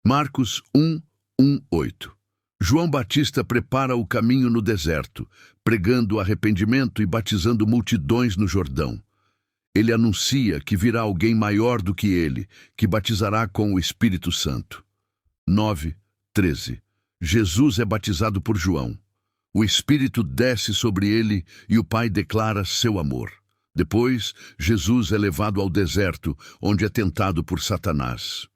Marcos 1:8. João Batista prepara o caminho no deserto, pregando arrependimento e batizando multidões no Jordão. Ele anuncia que virá alguém maior do que ele, que batizará com o Espírito Santo. 9:13. Jesus é batizado por João. O Espírito desce sobre ele e o Pai declara seu amor. Depois, Jesus é levado ao deserto, onde é tentado por Satanás.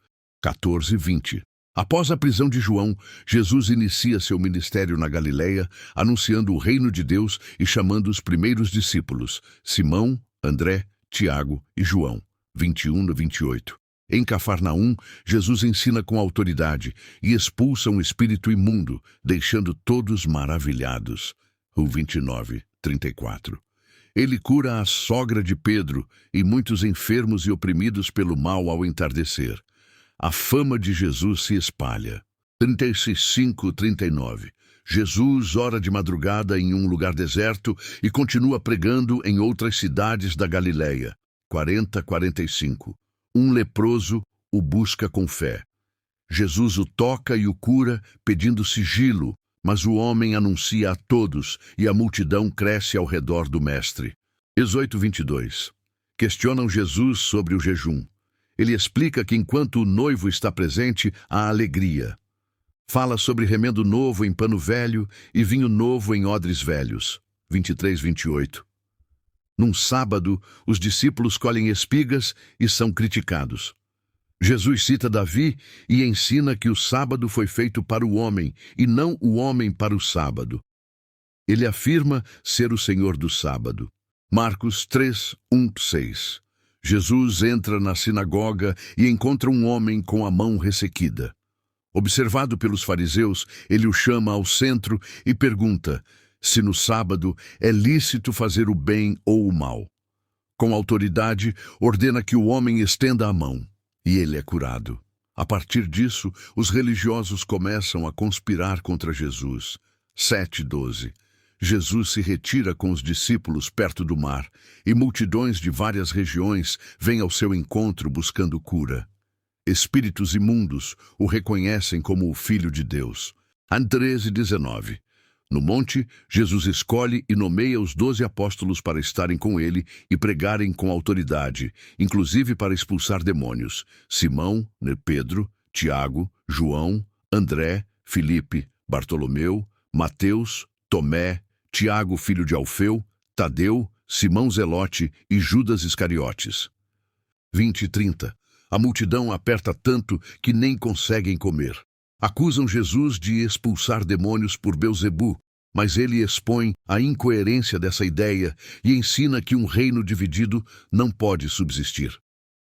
14:20. Após a prisão de João, Jesus inicia seu ministério na Galileia, anunciando o reino de Deus e chamando os primeiros discípulos, Simão, André, Tiago e João. 21-28. Em Cafarnaum, Jesus ensina com autoridade e expulsa um espírito imundo, deixando todos maravilhados. 29-34. Ele cura a sogra de Pedro e muitos enfermos e oprimidos pelo mal ao entardecer. A fama de Jesus se espalha. 35-39. Jesus ora de madrugada em um lugar deserto e continua pregando em outras cidades da Galileia. 40-45. Um leproso o busca com fé. Jesus o toca e o cura, pedindo sigilo, mas o homem anuncia a todos e a multidão cresce ao redor do mestre. 18-22. Questionam Jesus sobre o jejum. Ele explica que enquanto o noivo está presente, há alegria. Fala sobre remendo novo em pano velho e vinho novo em odres velhos. 23-28. Num sábado, os discípulos colhem espigas e são criticados. Jesus cita Davi e ensina que o sábado foi feito para o homem e não o homem para o sábado. Ele afirma ser o Senhor do sábado. Marcos 3:1-6. Jesus entra na sinagoga e encontra um homem com a mão ressequida. Observado pelos fariseus, ele o chama ao centro e pergunta se no sábado é lícito fazer o bem ou o mal. Com autoridade, ordena que o homem estenda a mão, e ele é curado. A partir disso, os religiosos começam a conspirar contra Jesus. 7:12. Jesus se retira com os discípulos perto do mar, e multidões de várias regiões vêm ao seu encontro buscando cura. Espíritos imundos o reconhecem como o Filho de Deus. 13:19. No monte, Jesus escolhe e nomeia os 12 apóstolos para estarem com ele e pregarem com autoridade, inclusive para expulsar demônios. Simão, Pedro, Tiago, João, André, Filipe, Bartolomeu, Mateus, Tomé, Tiago, filho de Alfeu, Tadeu, Simão Zelote e Judas Iscariotes. 20:30. A multidão aperta tanto que nem conseguem comer. Acusam Jesus de expulsar demônios por Belzebu, mas ele expõe a incoerência dessa ideia e ensina que um reino dividido não pode subsistir.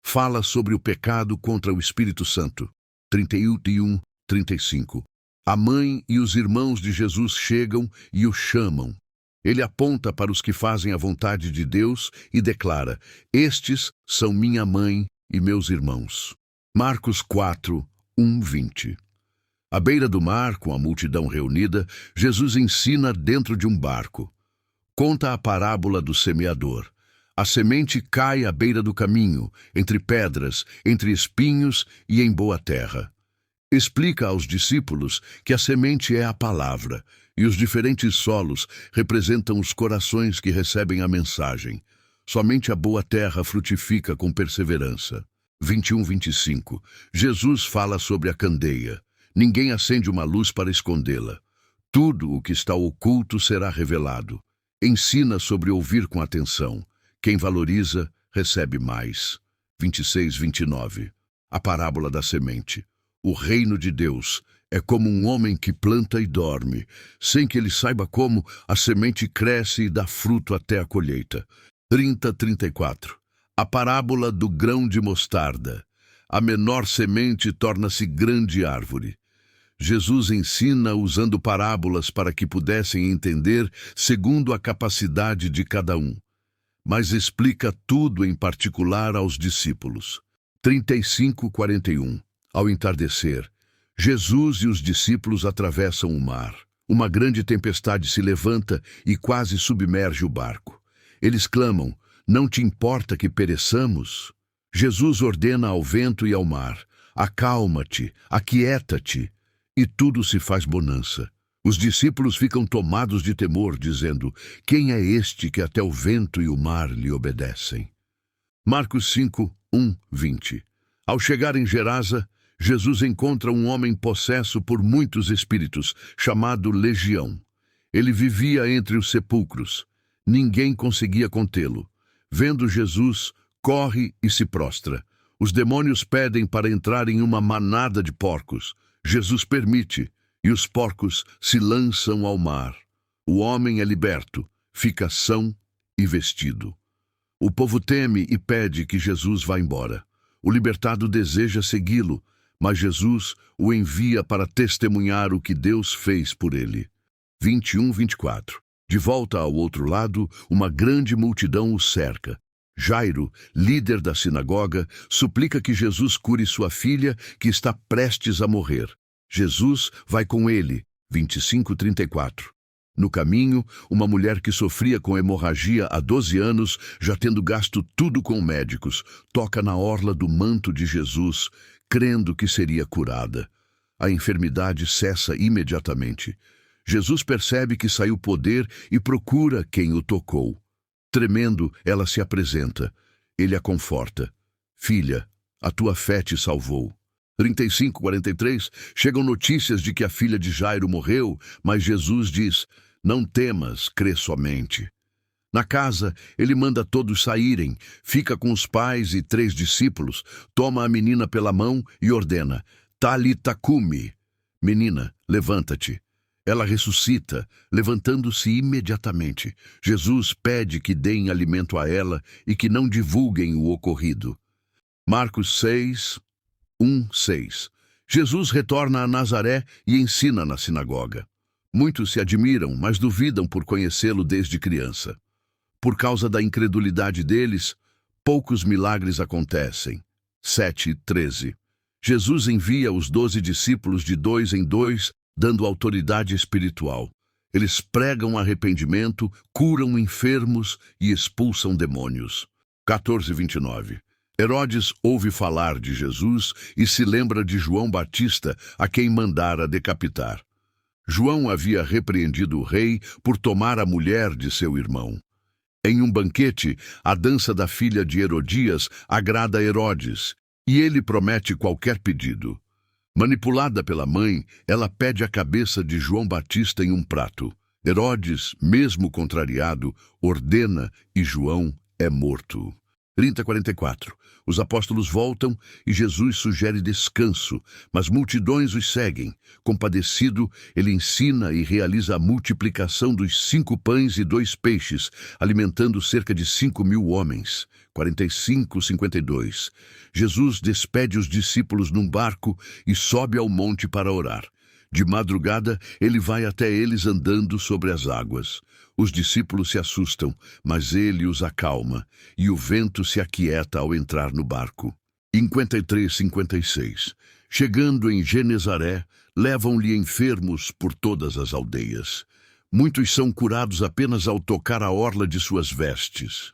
Fala sobre o pecado contra o Espírito Santo. 31-35. A mãe e os irmãos de Jesus chegam e o chamam. Ele aponta para os que fazem a vontade de Deus e declara: estes são minha mãe e meus irmãos. Marcos 4:1-20. À beira do mar, com a multidão reunida, Jesus ensina dentro de um barco. Conta a parábola do semeador. A semente cai à beira do caminho, entre pedras, entre espinhos e em boa terra. Explica aos discípulos que a semente é a palavra, e os diferentes solos representam os corações que recebem a mensagem. Somente a boa terra frutifica com perseverança. 21-25. Jesus fala sobre a candeia. Ninguém acende uma luz para escondê-la. Tudo o que está oculto será revelado. Ensina sobre ouvir com atenção. Quem valoriza, recebe mais. 26-29. A parábola da semente. O reino de Deus é como um homem que planta e dorme. Sem que ele saiba como, a semente cresce e dá fruto até a colheita. 30-34. A parábola do grão de mostarda. A menor semente torna-se grande árvore. Jesus ensina usando parábolas para que pudessem entender segundo a capacidade de cada um, mas explica tudo em particular aos discípulos. 35-41. Ao entardecer, Jesus e os discípulos atravessam o mar. Uma grande tempestade se levanta e quase submerge o barco. Eles clamam: não te importa que pereçamos? Jesus ordena ao vento e ao mar: acalma-te, aquieta-te, e tudo se faz bonança. Os discípulos ficam tomados de temor, dizendo: quem é este que até o vento e o mar lhe obedecem? Marcos 5, 1, 20. Ao chegar em Gerasa, Jesus encontra um homem possesso por muitos espíritos, chamado Legião. Ele vivia entre os sepulcros. Ninguém conseguia contê-lo. Vendo Jesus, corre e se prostra. Os demônios pedem para entrar em uma manada de porcos. Jesus permite, e os porcos se lançam ao mar. O homem é liberto, fica são e vestido. O povo teme e pede que Jesus vá embora. O libertado deseja segui-lo, mas Jesus o envia para testemunhar o que Deus fez por ele. 21, 24. De volta ao outro lado, uma grande multidão o cerca. Jairo, líder da sinagoga, suplica que Jesus cure sua filha, que está prestes a morrer. Jesus vai com ele. 25, 34. No caminho, uma mulher que sofria com hemorragia há 12 anos, já tendo gasto tudo com médicos, toca na orla do manto de Jesus, crendo que seria curada. A enfermidade cessa imediatamente. Jesus percebe que saiu poder e procura quem o tocou. Tremendo, ela se apresenta. Ele a conforta. Filha, a tua fé te salvou. 35, 43, chegam notícias de que a filha de Jairo morreu, mas Jesus diz: não temas, crê somente. Na casa, ele manda todos saírem, fica com os pais e 3 discípulos, toma a menina pela mão e ordena: Talita cumi. Menina, levanta-te. Ela ressuscita, levantando-se imediatamente. Jesus pede que deem alimento a ela e que não divulguem o ocorrido. Marcos 6, 1, 6. Jesus retorna a Nazaré e ensina na sinagoga. Muitos se admiram, mas duvidam por conhecê-lo desde criança. Por causa da incredulidade deles, poucos milagres acontecem. 7, 13. Jesus envia os 12 discípulos de 2 em 2, dando autoridade espiritual. Eles pregam arrependimento, curam enfermos e expulsam demônios. 14, 29. Herodes ouve falar de Jesus e se lembra de João Batista, a quem mandara decapitar. João havia repreendido o rei por tomar a mulher de seu irmão. Em um banquete, a dança da filha de Herodias agrada a Herodes, e ele promete qualquer pedido. Manipulada pela mãe, ela pede a cabeça de João Batista em um prato. Herodes, mesmo contrariado, ordena e João é morto. 30, 44. Os apóstolos voltam e Jesus sugere descanso, mas multidões os seguem. Compadecido, ele ensina e realiza a multiplicação dos 5 pães e 2 peixes, alimentando cerca de 5.000 homens. 45, 52. Jesus despede os discípulos num barco e sobe ao monte para orar. De madrugada, ele vai até eles andando sobre as águas. Os discípulos se assustam, mas ele os acalma, e o vento se aquieta ao entrar no barco. 53, 56. Chegando em Genezaré, levam-lhe enfermos por todas as aldeias. Muitos são curados apenas ao tocar a orla de suas vestes.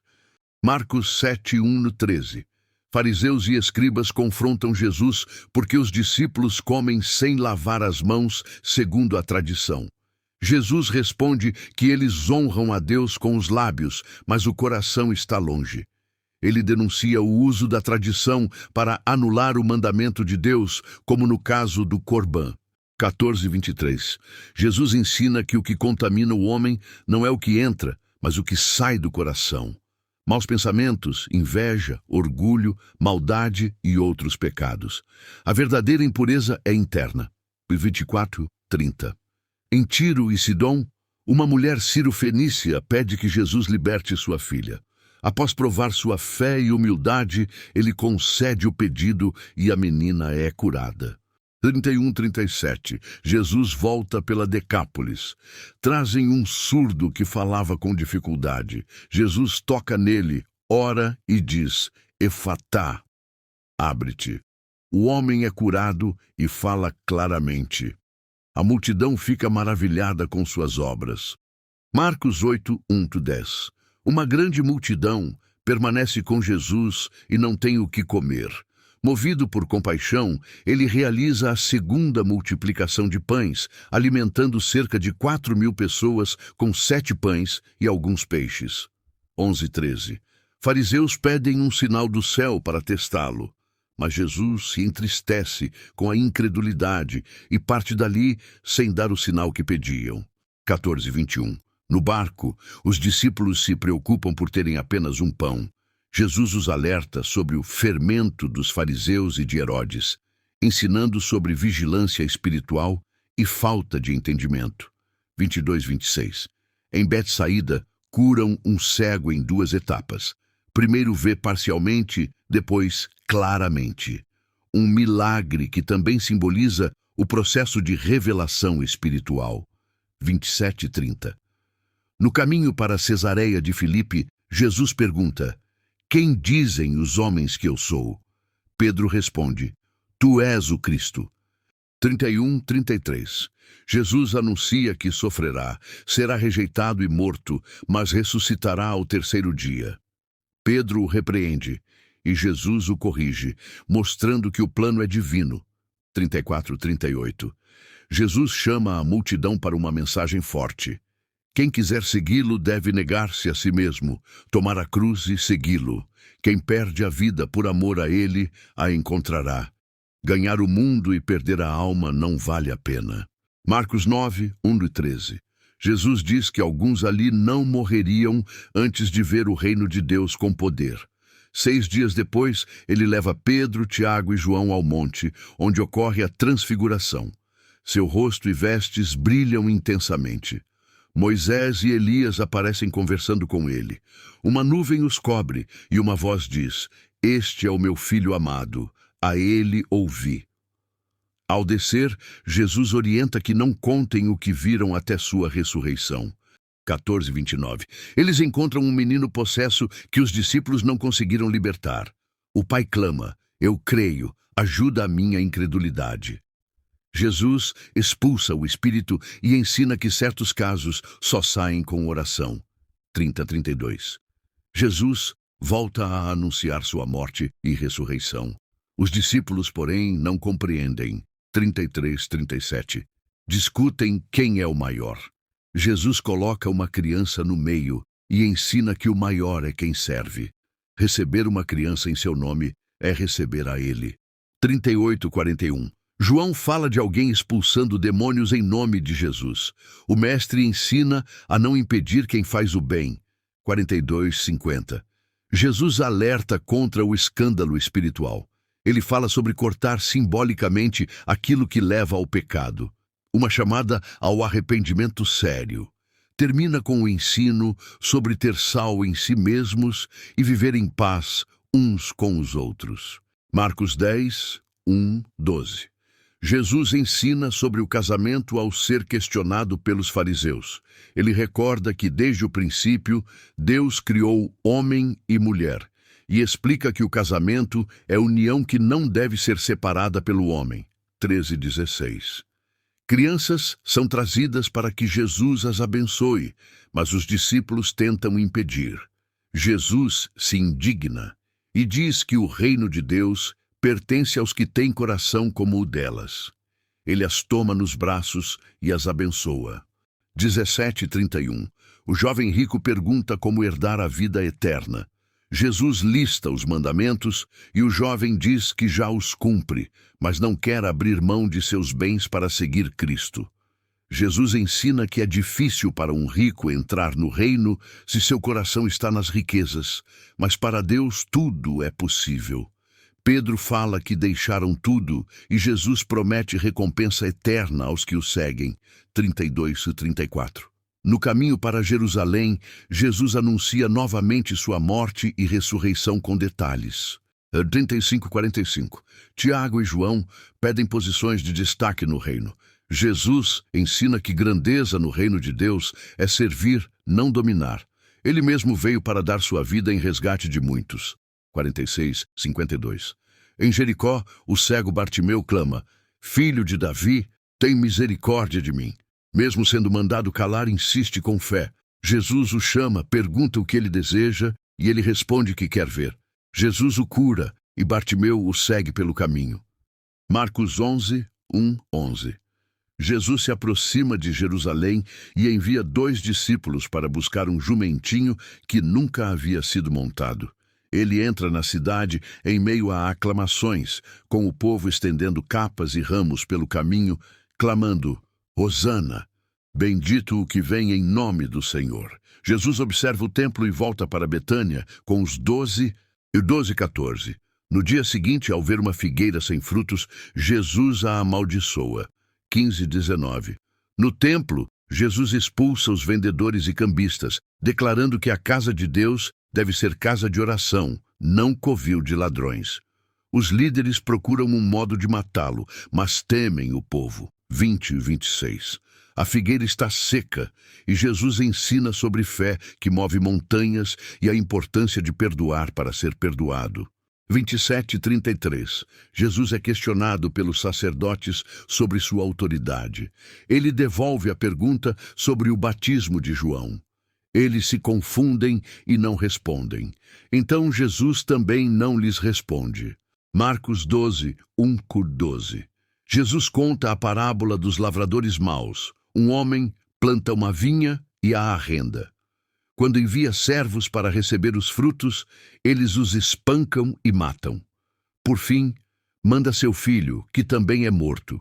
Marcos 7, 1-13. Fariseus e escribas confrontam Jesus porque os discípulos comem sem lavar as mãos, segundo a tradição. Jesus responde que eles honram a Deus com os lábios, mas o coração está longe. Ele denuncia o uso da tradição para anular o mandamento de Deus, como no caso do Corbã. 14, 23. Jesus ensina que o que contamina o homem não é o que entra, mas o que sai do coração. Maus pensamentos, inveja, orgulho, maldade e outros pecados. A verdadeira impureza é interna. 24, 30. Em Tiro e Sidom, uma mulher ciro-fenícia pede que Jesus liberte sua filha. Após provar sua fé e humildade, ele concede o pedido e a menina é curada. 31, 37. Jesus volta pela Decápolis. Trazem um surdo que falava com dificuldade. Jesus toca nele, ora e diz: Efatá, abre-te. O homem é curado e fala claramente. A multidão fica maravilhada com suas obras. Marcos 8, 1-10. Uma grande multidão permanece com Jesus e não tem o que comer. Movido por compaixão, ele realiza a segunda multiplicação de pães, alimentando cerca de 4.000 pessoas com 7 pães e alguns peixes. 11:13. Fariseus pedem um sinal do céu para testá-lo, mas Jesus se entristece com a incredulidade e parte dali sem dar o sinal que pediam. 14:21. No barco, os discípulos se preocupam por terem apenas um pão. Jesus os alerta sobre o fermento dos fariseus e de Herodes, ensinando sobre vigilância espiritual e falta de entendimento. 22:26. Em Betsaída, curam um cego em 2 etapas. Primeiro vê parcialmente, depois claramente. Um milagre que também simboliza o processo de revelação espiritual. 27:30. No caminho para Cesareia de Filipe, Jesus pergunta: "Quem dizem os homens que eu sou?" Pedro responde: "Tu és o Cristo." 31:33. Jesus anuncia que sofrerá, será rejeitado e morto, mas ressuscitará ao 3º dia. Pedro o repreende e Jesus o corrige, mostrando que o plano é divino. 34:38. Jesus chama a multidão para uma mensagem forte. Quem quiser segui-lo deve negar-se a si mesmo, tomar a cruz e segui-lo. Quem perde a vida por amor a ele, a encontrará. Ganhar o mundo e perder a alma não vale a pena. Marcos 9:1-13. Jesus diz que alguns ali não morreriam antes de ver o reino de Deus com poder. 6 dias depois, ele leva Pedro, Tiago e João ao monte, onde ocorre a transfiguração. Seu rosto e vestes brilham intensamente. Moisés e Elias aparecem conversando com ele. Uma nuvem os cobre e uma voz diz: "Este é o meu filho amado, a ele ouvi." Ao descer, Jesus orienta que não contem o que viram até sua ressurreição. 14:29. Eles encontram um menino possesso que os discípulos não conseguiram libertar. O pai clama: "Eu creio, ajuda a minha incredulidade." Jesus expulsa o espírito e ensina que certos casos só saem com oração. 30:32. Jesus volta a anunciar sua morte e ressurreição. Os discípulos, porém, não compreendem. 33:37. Discutem quem é o maior. Jesus coloca uma criança no meio e ensina que o maior é quem serve. Receber uma criança em seu nome é receber a ele. 38:41. João fala de alguém expulsando demônios em nome de Jesus. O mestre ensina a não impedir quem faz o bem. 42:50. Jesus alerta contra o escândalo espiritual. Ele fala sobre cortar simbolicamente aquilo que leva ao pecado. Uma chamada ao arrependimento sério. Termina com o ensino sobre ter sal em si mesmos e viver em paz uns com os outros. Marcos 10:1-12. Jesus ensina sobre o casamento ao ser questionado pelos fariseus. Ele recorda que, desde o princípio, Deus criou homem e mulher, e explica que o casamento é união que não deve ser separada pelo homem. 13:16. Crianças são trazidas para que Jesus as abençoe, mas os discípulos tentam impedir. Jesus se indigna e diz que o reino de Deus pertence aos que têm coração como o delas. Ele as toma nos braços e as abençoa. 17:31. O jovem rico pergunta como herdar a vida eterna. Jesus lista os mandamentos e o jovem diz que já os cumpre, mas não quer abrir mão de seus bens para seguir Cristo. Jesus ensina que é difícil para um rico entrar no reino se seu coração está nas riquezas, mas para Deus tudo é possível. Pedro fala que deixaram tudo e Jesus promete recompensa eterna aos que o seguem. 32:34. No caminho para Jerusalém, Jesus anuncia novamente sua morte e ressurreição com detalhes. 35:45. Tiago e João pedem posições de destaque no reino. Jesus ensina que grandeza no reino de Deus é servir, não dominar. Ele mesmo veio para dar sua vida em resgate de muitos. 46:52. Em Jericó, o cego Bartimeu clama: "Filho de Davi, tem misericórdia de mim." Mesmo sendo mandado calar, insiste com fé. Jesus o chama, pergunta o que ele deseja e ele responde que quer ver. Jesus o cura e Bartimeu o segue pelo caminho. Marcos 11, 11. Jesus se aproxima de Jerusalém e envia 2 discípulos para buscar um jumentinho que nunca havia sido montado. Ele entra na cidade em meio a aclamações, com o povo estendendo capas e ramos pelo caminho, clamando: Hosana! Bendito o que vem em nome do Senhor. Jesus observa o templo e volta para Betânia com os 12 e 14. No dia seguinte, ao ver uma figueira sem frutos, Jesus a amaldiçoa. 15:19. No templo, Jesus expulsa os vendedores e cambistas, declarando que a casa de Deus deve ser casa de oração, não covil de ladrões. Os líderes procuram um modo de matá-lo, mas temem o povo. 20:26. A figueira está seca e Jesus ensina sobre fé que move montanhas e a importância de perdoar para ser perdoado. 27:33. Jesus é questionado pelos sacerdotes sobre sua autoridade. Ele devolve a pergunta sobre o batismo de João. Eles se confundem e não respondem. Então Jesus também não lhes responde. Marcos 12, 1-12. Jesus conta a parábola dos lavradores maus. Um homem planta uma vinha e a arrenda. Quando envia servos para receber os frutos, eles os espancam e matam. Por fim, manda seu filho, que também é morto.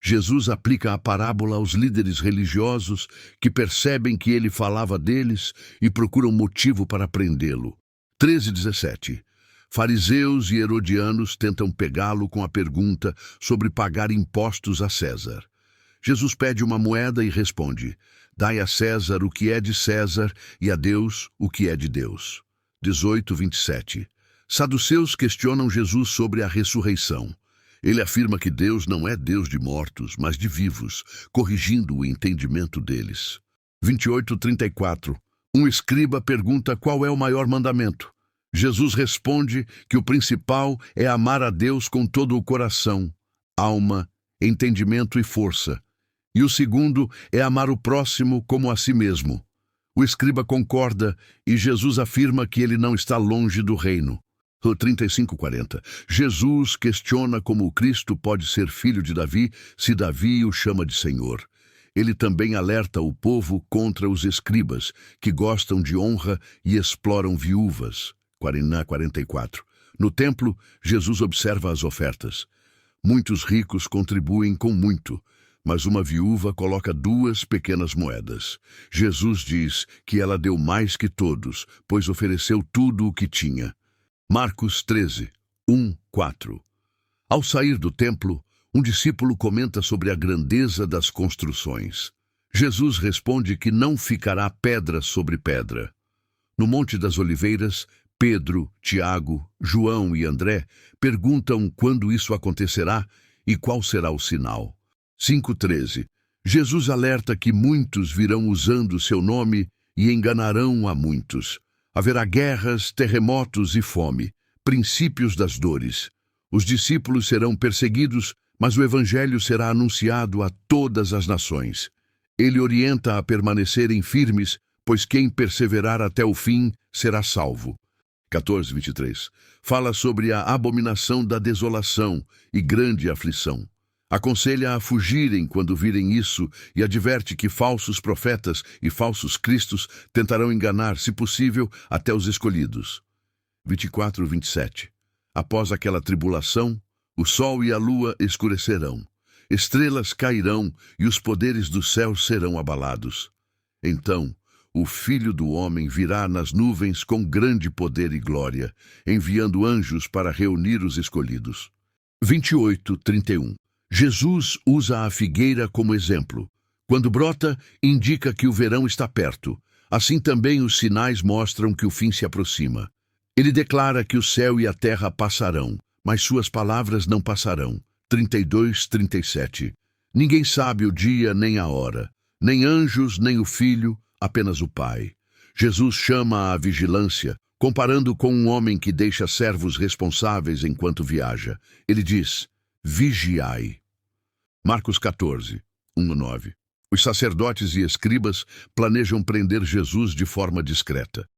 Jesus aplica a parábola aos líderes religiosos que percebem que ele falava deles e procuram motivo para prendê-lo. 13:17. Fariseus e herodianos tentam pegá-lo com a pergunta sobre pagar impostos a César. Jesus pede uma moeda e responde: Dai a César o que é de César e a Deus o que é de Deus. 18:27. Saduceus questionam Jesus sobre a ressurreição. Ele afirma que Deus não é Deus de mortos, mas de vivos, corrigindo o entendimento deles. 28:34. Um escriba pergunta qual é o maior mandamento. Jesus responde que o principal é amar a Deus com todo o coração, alma, entendimento e força. E o segundo é amar o próximo como a si mesmo. O escriba concorda e Jesus afirma que ele não está longe do reino. 35:40. Jesus questiona como o Cristo pode ser filho de Davi se Davi o chama de Senhor. Ele também alerta o povo contra os escribas, que gostam de honra e exploram viúvas. 44. No templo, Jesus observa as ofertas. Muitos ricos contribuem com muito, mas uma viúva coloca 2 pequenas moedas. Jesus diz que ela deu mais que todos, pois ofereceu tudo o que tinha. Marcos 13, 1-4. Ao sair do templo, um discípulo comenta sobre a grandeza das construções. Jesus responde que não ficará pedra sobre pedra. No Monte das Oliveiras, Pedro, Tiago, João e André perguntam quando isso acontecerá e qual será o sinal. 5:13. Jesus alerta que muitos virão usando seu nome e enganarão a muitos. Haverá guerras, terremotos e fome, princípios das dores. Os discípulos serão perseguidos, mas o evangelho será anunciado a todas as nações. Ele orienta a permanecerem firmes, pois quem perseverar até o fim será salvo. 14:23. Fala sobre a abominação da desolação e grande aflição. Aconselha a fugirem quando virem isso e adverte que falsos profetas e falsos cristos tentarão enganar, se possível, até os escolhidos. 24:27. Após aquela tribulação, o sol e a lua escurecerão, estrelas cairão e os poderes do céu serão abalados. Então, o Filho do Homem virá nas nuvens com grande poder e glória, enviando anjos para reunir os escolhidos. 28:31. Jesus usa a figueira como exemplo. Quando brota, indica que o verão está perto. Assim também os sinais mostram que o fim se aproxima. Ele declara que o céu e a terra passarão, mas suas palavras não passarão. 32:37. Ninguém sabe o dia nem a hora, nem anjos, nem o Filho, apenas o Pai. Jesus chama à vigilância, comparando com um homem que deixa servos responsáveis enquanto viaja. Ele diz: vigiai. Marcos 14, 1-9. Os sacerdotes e escribas planejam prender Jesus de forma discreta.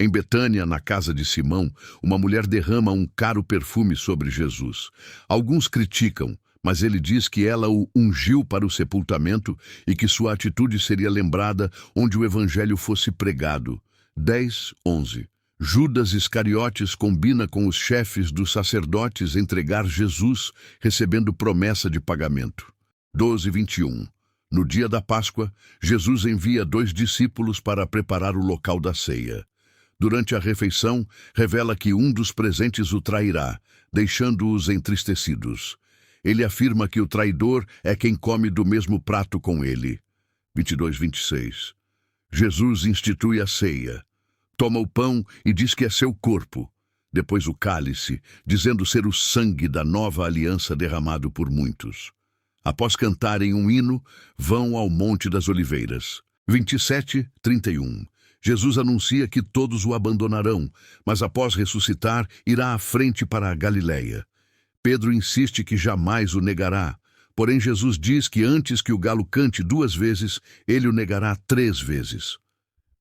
Em Betânia, na casa de Simão, uma mulher derrama um caro perfume sobre Jesus. Alguns criticam, mas ele diz que ela o ungiu para o sepultamento e que sua atitude seria lembrada onde o evangelho fosse pregado. 10:11. Judas Iscariotes combina com os chefes dos sacerdotes entregar Jesus, recebendo promessa de pagamento. 12:21. No dia da Páscoa, Jesus envia 2 discípulos para preparar o local da ceia. Durante a refeição, revela que um dos presentes o trairá, deixando-os entristecidos. Ele afirma que o traidor é quem come do mesmo prato com ele. 22:26. Jesus institui a ceia. Toma o pão e diz que é seu corpo. Depois o cálice, dizendo ser o sangue da nova aliança derramado por muitos. Após cantarem um hino, vão ao Monte das Oliveiras. 27:31. Jesus anuncia que todos o abandonarão, mas após ressuscitar, irá à frente para a Galileia. Pedro insiste que jamais o negará, porém Jesus diz que antes que o galo cante 2 vezes, ele o negará 3 vezes.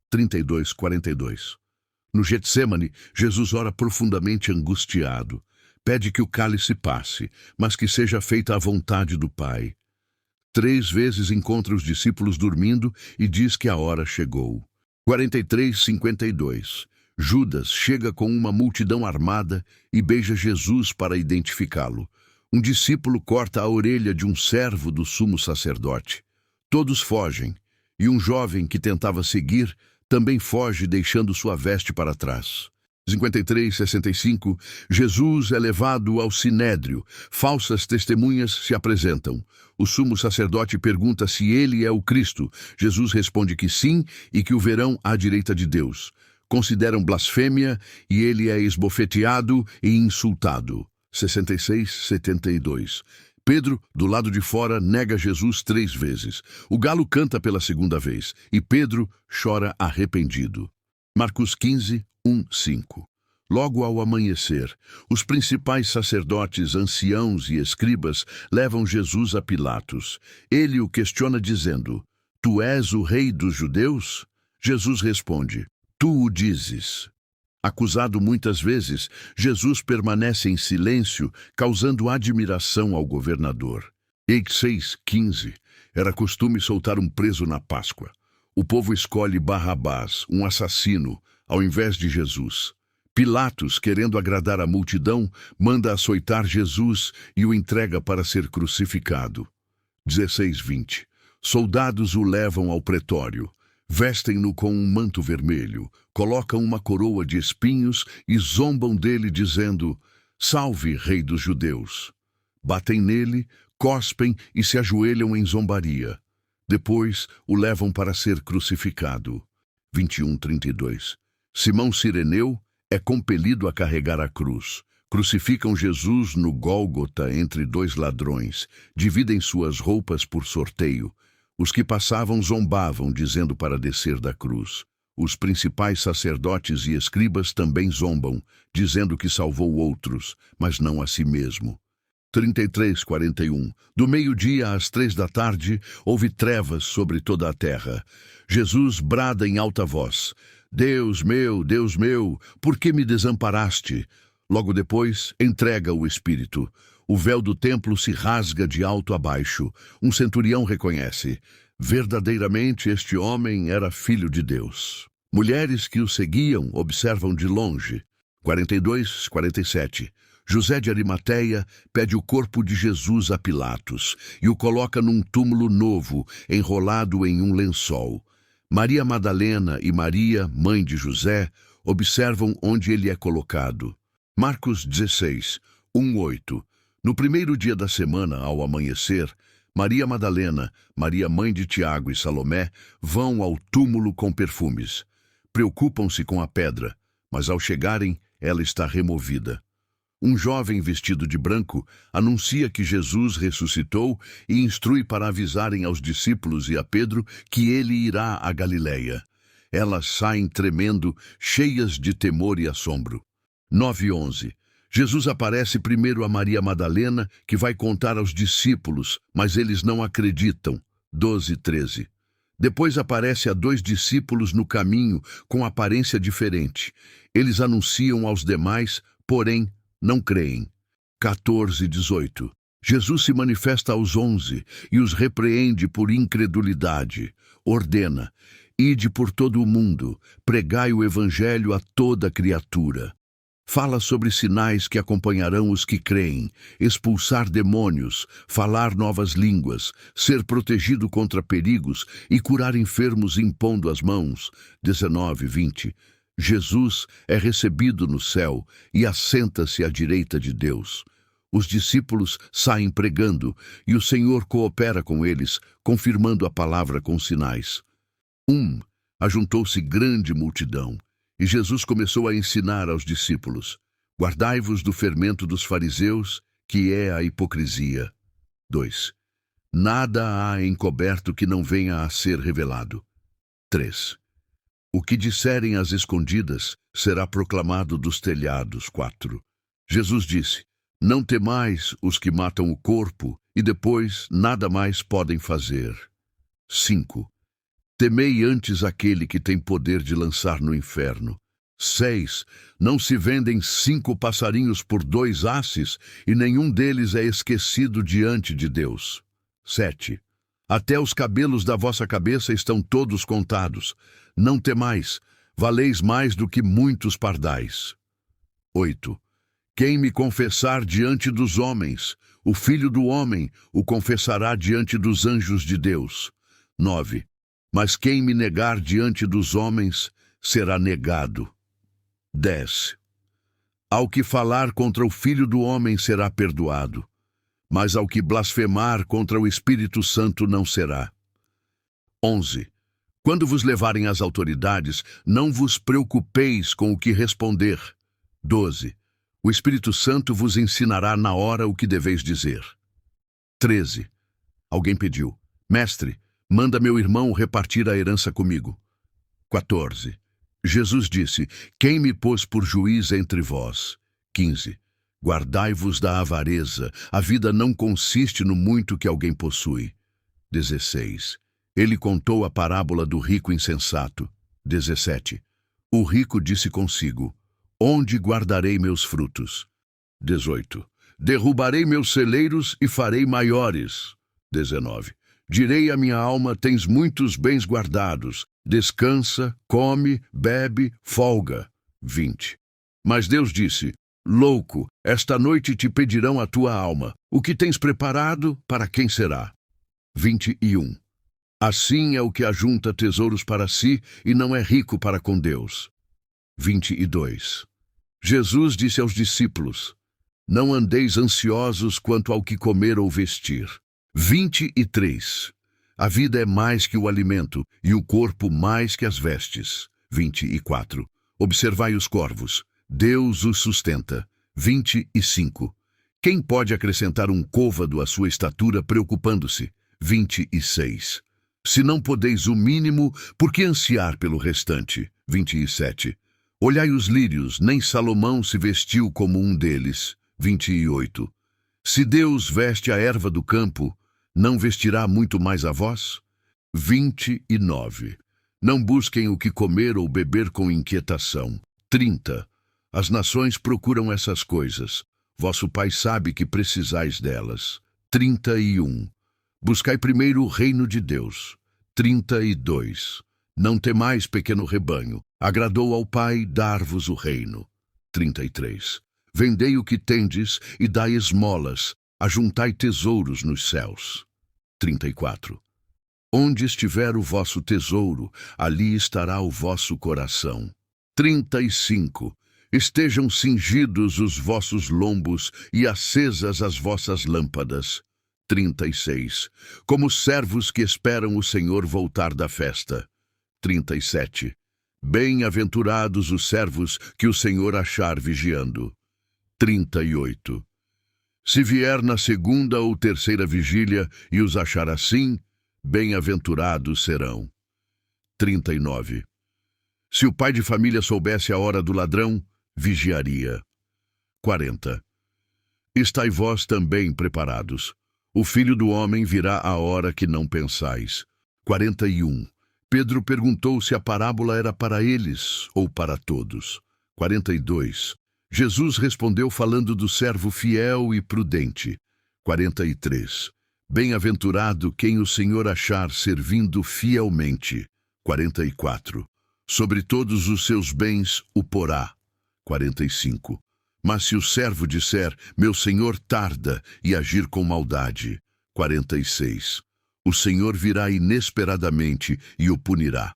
32:42. No Getsemane, Jesus ora profundamente angustiado. Pede que o cálice passe, mas que seja feita a vontade do Pai. 3 vezes encontra os discípulos dormindo e diz que a hora chegou. 43:52. Judas chega com uma multidão armada e beija Jesus para identificá-lo. Um discípulo corta a orelha de um servo do sumo sacerdote. Todos fogem, e um jovem que tentava seguir também foge, deixando sua veste para trás. 53:65. Jesus é levado ao sinédrio. Falsas testemunhas se apresentam. O sumo sacerdote pergunta se ele é o Cristo. Jesus responde que sim e que o verão à direita de Deus. Consideram blasfêmia e ele é esbofeteado e insultado. 66:72. Pedro, do lado de fora, nega Jesus 3 vezes. O galo canta pela 2ª vez e Pedro chora arrependido. Marcos 15:1-5. Logo ao amanhecer, os principais sacerdotes, anciãos e escribas levam Jesus a Pilatos. Ele o questiona dizendo: Tu és o rei dos judeus? Jesus responde: Tu o dizes. Acusado muitas vezes, Jesus permanece em silêncio, causando admiração ao governador. 6:15. Era costume soltar um preso na Páscoa. O povo escolhe Barrabás, um assassino, ao invés de Jesus. Pilatos, querendo agradar a multidão, manda açoitar Jesus e o entrega para ser crucificado. 16:20. Soldados o levam ao pretório. Vestem-no com um manto vermelho, colocam uma coroa de espinhos e zombam dele dizendo: Salve, rei dos judeus! Batem nele, cospem e se ajoelham em zombaria. Depois o levam para ser crucificado. 21:32. Simão Cireneu é compelido a carregar a cruz. Crucificam Jesus no Gólgota entre 2 ladrões. Dividem suas roupas por sorteio. Os que passavam zombavam, dizendo para descer da cruz. Os principais sacerdotes e escribas também zombam, dizendo que salvou outros, mas não a si mesmo. 33:41. Do meio-dia às 3 da tarde, houve trevas sobre toda a terra. Jesus brada em alta voz: Deus meu, por que me desamparaste? Logo depois, entrega o Espírito. O véu do templo se rasga de alto a baixo. Um centurião reconhece: verdadeiramente este homem era filho de Deus. Mulheres que o seguiam observam de longe. 42:47. José de Arimateia pede o corpo de Jesus a Pilatos e o coloca num túmulo novo, enrolado em um lençol. Maria Madalena e Maria, mãe de José, observam onde ele é colocado. Marcos 16:1-8. No primeiro dia da semana, ao amanhecer, Maria Madalena, Maria mãe de Tiago e Salomé vão ao túmulo com perfumes. Preocupam-se com a pedra, mas ao chegarem, ela está removida. Um jovem vestido de branco anuncia que Jesus ressuscitou e instrui para avisarem aos discípulos e a Pedro que ele irá à Galileia. Elas saem tremendo, cheias de temor e assombro. 9:11. Jesus aparece primeiro a Maria Madalena, que vai contar aos discípulos, mas eles não acreditam. 12:13. Depois aparece a 2 discípulos no caminho com aparência diferente. Eles anunciam aos demais, porém não creem. 14:18. Jesus se manifesta aos 11 e os repreende por incredulidade. Ordena: ide por todo o mundo, pregai o evangelho a toda criatura. Fala sobre sinais que acompanharão os que creem: expulsar demônios, falar novas línguas, ser protegido contra perigos e curar enfermos impondo as mãos. 19:20. Jesus é recebido no céu e assenta-se à direita de Deus. Os discípulos saem pregando e o Senhor coopera com eles, confirmando a palavra com sinais. Ajuntou-se grande multidão. E Jesus começou a ensinar aos discípulos: guardai-vos do fermento dos fariseus, que é a hipocrisia. 2. Nada há encoberto que não venha a ser revelado. 3. O que disserem às escondidas será proclamado dos telhados. 4. Jesus disse: não temais os que matam o corpo e depois nada mais podem fazer. 5. Temei antes aquele que tem poder de lançar no inferno. 6. Não se vendem 5 passarinhos por 2 asses, e nenhum deles é esquecido diante de Deus. 7. Até os cabelos da vossa cabeça estão todos contados. Não temais, valeis mais do que muitos pardais. 8. Quem me confessar diante dos homens, o Filho do Homem o confessará diante dos anjos de Deus. 9. Mas quem me negar diante dos homens será negado. 10. Ao que falar contra o Filho do Homem será perdoado, mas ao que blasfemar contra o Espírito Santo não será. 11. Quando vos levarem às autoridades, não vos preocupeis com o que responder. 12. O Espírito Santo vos ensinará na hora o que deveis dizer. 13. Alguém pediu: mestre, manda meu irmão repartir a herança comigo. 14. Jesus disse: quem me pôs por juiz entre vós? 15. Guardai-vos da avareza, a vida não consiste no muito que alguém possui. 16. Ele contou a parábola do rico insensato. 17. O rico disse consigo: onde guardarei meus frutos? 18. Derrubarei meus celeiros e farei maiores. 19. Direi à minha alma: tens muitos bens guardados. Descansa, come, bebe, folga. 20. Mas Deus disse: louco, esta noite te pedirão a tua alma. O que tens preparado, para quem será? 21. Assim é o que ajunta tesouros para si e não é rico para com Deus. 22. Jesus disse aos discípulos: não andeis ansiosos quanto ao que comer ou vestir. 23. A vida é mais que o alimento, e o corpo mais que as vestes. 24. Observai os corvos, Deus os sustenta. 25. Quem pode acrescentar um côvado à sua estatura preocupando-se? 26. Se não podeis o mínimo, por que ansiar pelo restante? 27. Olhai os lírios, nem Salomão se vestiu como um deles. 28. Se Deus veste a erva do campo, não vestirá muito mais a vós? 29. Não busquem o que comer ou beber com inquietação. 30. As nações procuram essas coisas. Vosso Pai sabe que precisais delas. 31. Buscai primeiro o reino de Deus. 32. Não temais, pequeno rebanho. Agradou ao Pai dar-vos o reino. 33. Vendei o que tendes e dai esmolas. Ajuntai tesouros nos céus. 34. Onde estiver o vosso tesouro, ali estará o vosso coração. 35. Estejam cingidos os vossos lombos e acesas as vossas lâmpadas. 36. Como servos que esperam o Senhor voltar da festa. 37. Bem-aventurados os servos que o Senhor achar vigiando. 38. Se vier na segunda ou terceira vigília e os achar assim, bem-aventurados serão. 39. Se o pai de família soubesse a hora do ladrão, vigiaria. 40. Estai vós também preparados. O Filho do Homem virá à hora que não pensais. 41. Pedro perguntou se a parábola era para eles ou para todos. 42. Jesus respondeu falando do servo fiel e prudente. 43. Bem-aventurado quem o Senhor achar servindo fielmente. 44. Sobre todos os seus bens o porá. 45. Mas se o servo disser, meu senhor tarda, e agir com maldade. 46. O Senhor virá inesperadamente e o punirá.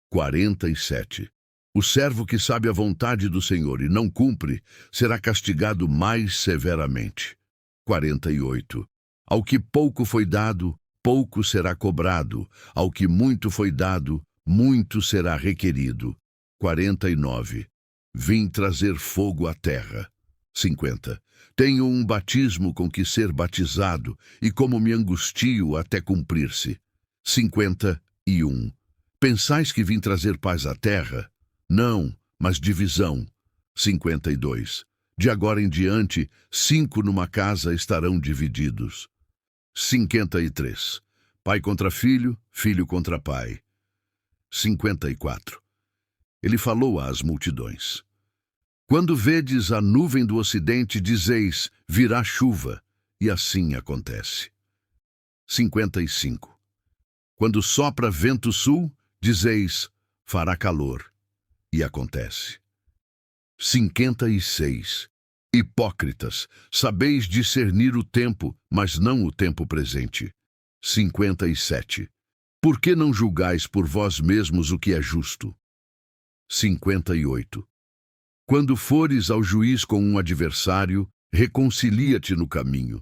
47. O servo que sabe a vontade do Senhor e não cumpre, será castigado mais severamente. 48. Ao que pouco foi dado, pouco será cobrado. Ao que muito foi dado, muito será requerido. 49. Vim trazer fogo à terra. 50. Tenho um batismo com que ser batizado, e como me angustio até cumprir-se. 51. Pensais que vim trazer paz à terra? Não, mas divisão. 52. De agora em diante, 5 numa casa estarão divididos. 53. Pai contra filho, filho contra pai. 54. Ele falou às multidões. Quando vedes a nuvem do ocidente, dizeis, virá chuva, e assim acontece. 55. Quando sopra vento sul, dizeis, fará calor, e acontece. 56. Hipócritas, sabeis discernir o tempo, mas não o tempo presente. 57. Por que não julgais por vós mesmos o que é justo? 58. Quando fores ao juiz com um adversário, reconcilia-te no caminho.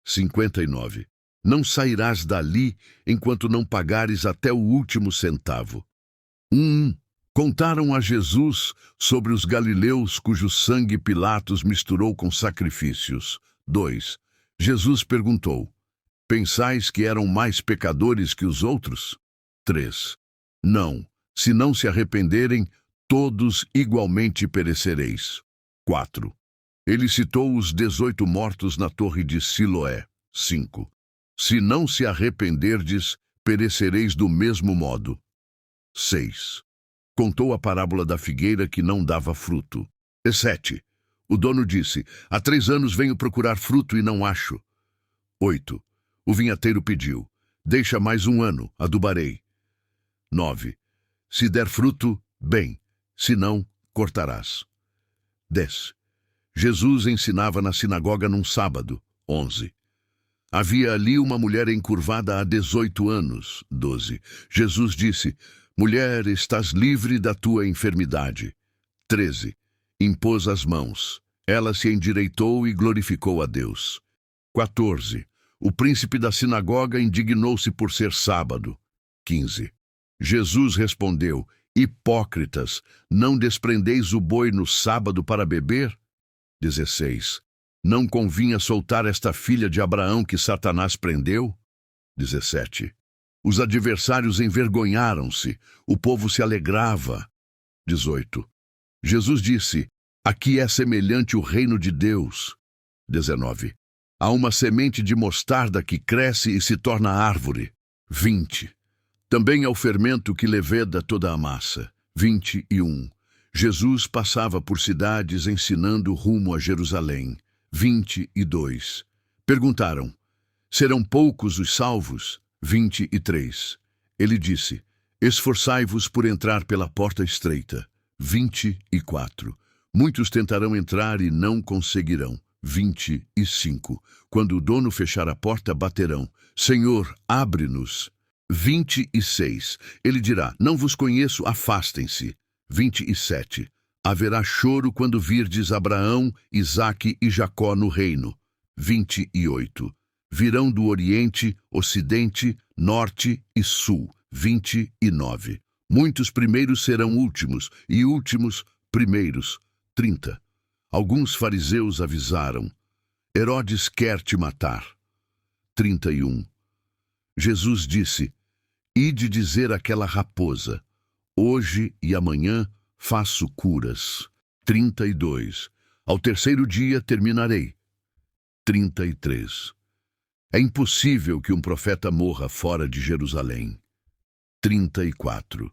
59. Não sairás dali enquanto não pagares até o último centavo. 1. Contaram a Jesus sobre os galileus cujo sangue Pilatos misturou com sacrifícios. 2. Jesus perguntou, pensais que eram mais pecadores que os outros? 3. Não, se não se arrependerem, todos igualmente perecereis. 4. Ele citou os 18 mortos na torre de Siloé. 5. Se não se arrependerdes, perecereis do mesmo modo. 6. Contou a parábola da figueira que não dava fruto. 7. O dono disse, há 3 anos venho procurar fruto e não acho. 8. O vinhateiro pediu, deixa mais 1 ano, adubarei. 9. Se der fruto, bem, se não, cortarás. 10. Jesus ensinava na sinagoga num sábado. 11. Havia ali uma mulher encurvada há 18 anos. 12. Jesus disse, mulher, estás livre da tua enfermidade. 13. Impôs as mãos. Ela se endireitou e glorificou a Deus. 14. O príncipe da sinagoga indignou-se por ser sábado. 15. Jesus respondeu, hipócritas, não desprendeis o boi no sábado para beber? 16. Não convinha soltar esta filha de Abraão que Satanás prendeu? 17. Os adversários envergonharam-se, o povo se alegrava. 18. Jesus disse, aqui é semelhante o reino de Deus. 19. Há uma semente de mostarda que cresce e se torna árvore. 20. Também é o fermento que leveda toda a massa. 21. Jesus passava por cidades ensinando rumo a Jerusalém. 22. Perguntaram, serão poucos os salvos? 23. Ele disse, esforçai-vos por entrar pela porta estreita. 24. Muitos tentarão entrar e não conseguirão. 25. Quando o dono fechar a porta, baterão. Senhor, abre-nos. 26. Ele dirá, não vos conheço, afastem-se. 27. Haverá choro quando virdes Abraão, Isaque e Jacó no reino. 28. Virão do Oriente, Ocidente, Norte e Sul. 29. Muitos primeiros serão últimos, e últimos primeiros. 30. Alguns fariseus avisaram, Herodes quer te matar. 31. Jesus disse, ide dizer àquela raposa, hoje e amanhã faço curas. 32. Ao terceiro dia terminarei. 33. É impossível que um profeta morra fora de Jerusalém. 34.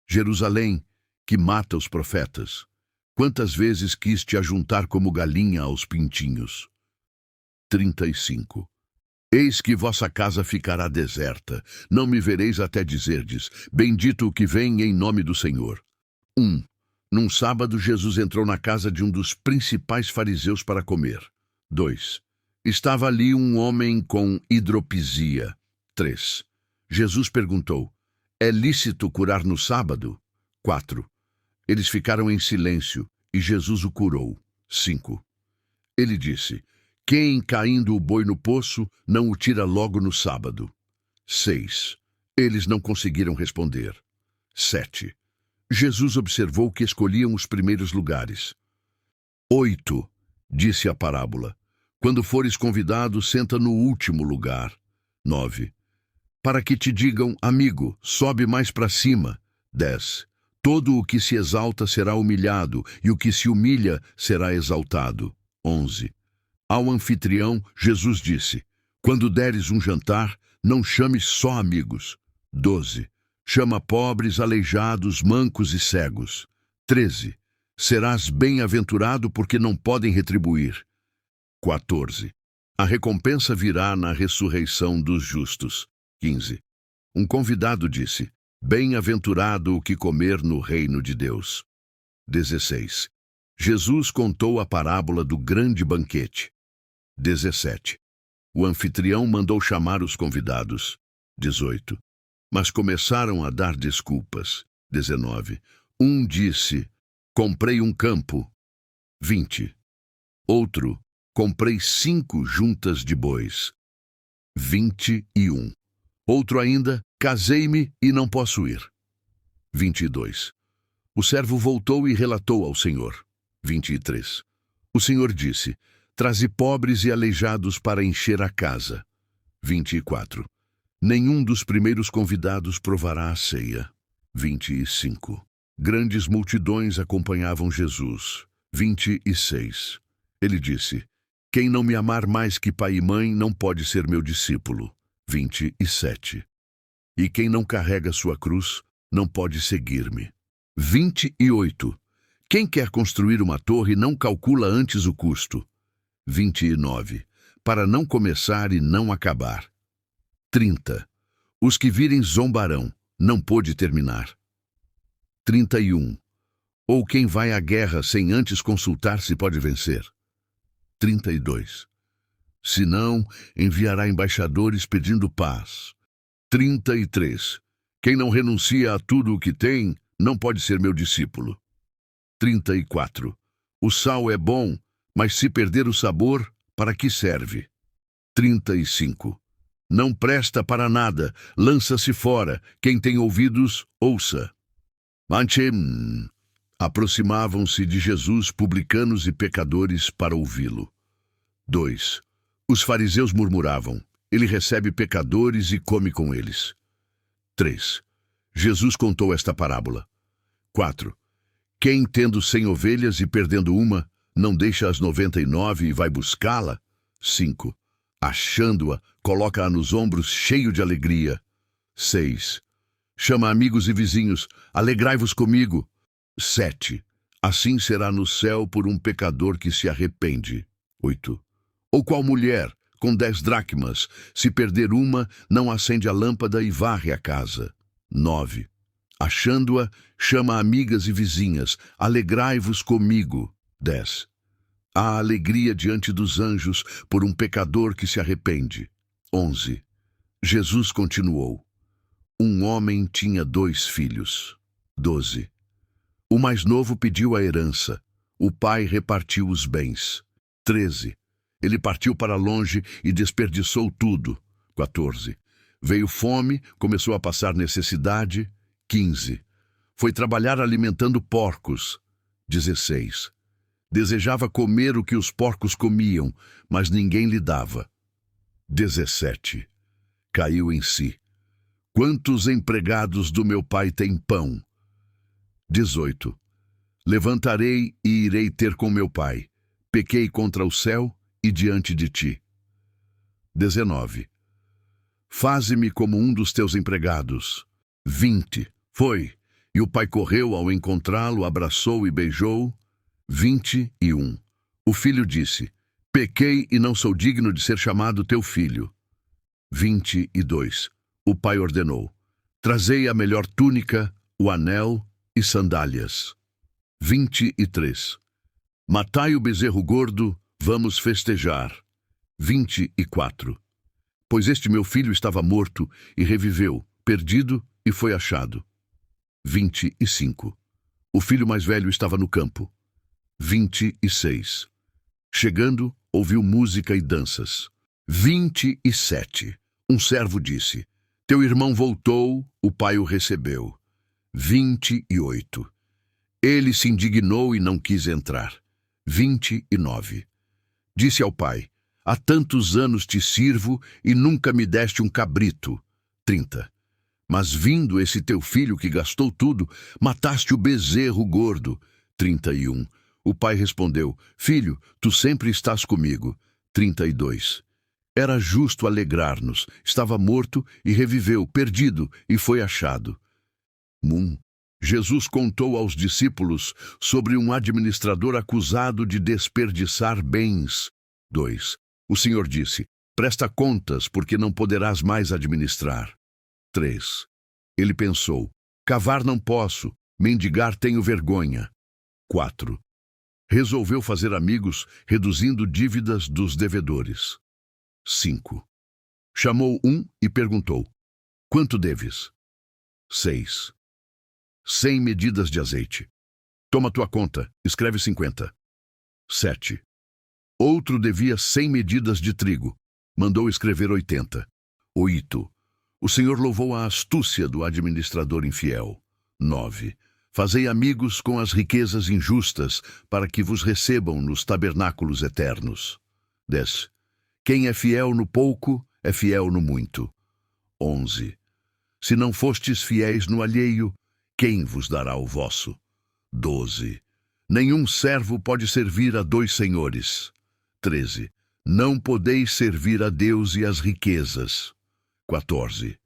Jerusalém, que mata os profetas, quantas vezes quis te ajuntar como galinha aos pintinhos? 35. Eis que vossa casa ficará deserta, não me vereis até dizerdes, bendito o que vem em nome do Senhor. 1. Num sábado, Jesus entrou na casa de um dos principais fariseus para comer. 2. Estava ali um homem com hidropisia. 3. Jesus perguntou, é lícito curar no sábado? 4. Eles ficaram em silêncio, e Jesus o curou. 5. Ele disse, quem, caindo o boi no poço, não o tira logo no sábado? 6. Eles não conseguiram responder. 7. Jesus observou que escolhiam os primeiros lugares. 8. Disse a parábola, quando fores convidado, senta no último lugar. 9. Para que te digam, amigo, sobe mais para cima. 10. Todo o que se exalta será humilhado, e o que se humilha será exaltado. 11. Ao anfitrião, Jesus disse, quando deres um jantar, não chames só amigos. 12. Chama pobres, aleijados, mancos e cegos. 13. Serás bem-aventurado porque não podem retribuir. 14. A recompensa virá na ressurreição dos justos. 15. Um convidado disse, bem-aventurado o que comer no reino de Deus. 16. Jesus contou a parábola do grande banquete. 17. O anfitrião mandou chamar os convidados. 18. Mas começaram a dar desculpas. 19. Um disse, comprei um campo. 20. Outro, comprei 5 juntas de bois. 21. Outro ainda, casei-me e não posso ir. 22. O servo voltou e relatou ao Senhor. 23. O Senhor disse, traze pobres e aleijados para encher a casa. 24. Nenhum dos primeiros convidados provará a ceia. 25. Grandes multidões acompanhavam Jesus. 26. Ele disse, quem não me amar mais que pai e mãe não pode ser meu discípulo. 27. E quem não carrega sua cruz não pode seguir-me. 28. Quem quer construir uma torre não calcula antes o custo. 29. Para não começar e não acabar. 30. Os que virem zombarão, não pôde terminar. 31. Ou quem vai à guerra sem antes consultar se pode vencer. 32. Se não, enviará embaixadores pedindo paz. 33. Quem não renuncia a tudo o que tem, não pode ser meu discípulo. 34. O sal é bom, mas se perder o sabor, para que serve? 35. Não presta para nada, lança-se fora. Quem tem ouvidos, ouça. Manchem. Aproximavam-se de Jesus publicanos e pecadores para ouvi-lo. 2. Os fariseus murmuravam, ele recebe pecadores e come com eles. 3. Jesus contou esta parábola. 4. Quem, tendo 100 ovelhas e perdendo uma, não deixa as 99 e vai buscá-la? 5. Achando-a, coloca-a nos ombros cheio de alegria. 6. Chama amigos e vizinhos, alegrai-vos comigo. 7. Assim será no céu por um pecador que se arrepende. 8. Ou qual mulher, com 10 dracmas, se perder uma, não acende a lâmpada e varre a casa? 9. Achando-a, chama amigas e vizinhas, alegrai-vos comigo. 10. Há alegria diante dos anjos por um pecador que se arrepende. 11. Jesus continuou. Um homem tinha 2 filhos. 12. O mais novo pediu a herança. O pai repartiu os bens. 13. Ele partiu para longe e desperdiçou tudo. 14. Veio fome, começou a passar necessidade. 15. Foi trabalhar alimentando porcos. 16. Desejava comer o que os porcos comiam, mas ninguém lhe dava. 17. Caiu em si. Quantos empregados do meu pai têm pão? 18. Levantarei e irei ter com meu pai. Pequei contra o céu e diante de ti. 19. Faze-me como um dos teus empregados. 20. Foi. E o pai correu ao encontrá-lo, abraçou e beijou. 21. O filho disse: Pequei e não sou digno de ser chamado teu filho. 22. O pai ordenou: Trazei a melhor túnica, o anel e sandálias. 23. Matai o bezerro gordo, vamos festejar. 24. Pois este meu filho estava morto e reviveu, perdido e foi achado. 25. O filho mais velho estava no campo. 26. Chegando, ouviu música e danças. 27. Um servo disse: Teu irmão voltou, o pai o recebeu. 28. Ele se indignou e não quis entrar. 29. Disse ao pai: Há tantos anos te sirvo e nunca me deste um cabrito. 30. Mas vindo esse teu filho que gastou tudo, mataste o bezerro gordo. 31. O pai respondeu: Filho, tu sempre estás comigo. 32. Era justo alegrar-nos. Estava morto e reviveu, perdido e foi achado. Jesus contou aos discípulos sobre um administrador acusado de desperdiçar bens. 2. O Senhor disse: Presta contas, porque não poderás mais administrar. 3. Ele pensou: Cavar não posso, mendigar tenho vergonha. 4. Resolveu fazer amigos, reduzindo dívidas dos devedores. 5. Chamou um e perguntou: Quanto deves? 6. 100 medidas de azeite. Toma tua conta, escreve 50. 7. Outro devia 100 medidas de trigo. Mandou escrever 80. 8. O Senhor louvou a astúcia do administrador infiel. 9. Fazei amigos com as riquezas injustas, para que vos recebam nos tabernáculos eternos. 10. Quem é fiel no pouco, é fiel no muito. 11. Se não fostes fiéis no alheio, quem vos dará o vosso? 12. Nenhum servo pode servir a dois senhores. 13. Não podeis servir a Deus e às riquezas. 14.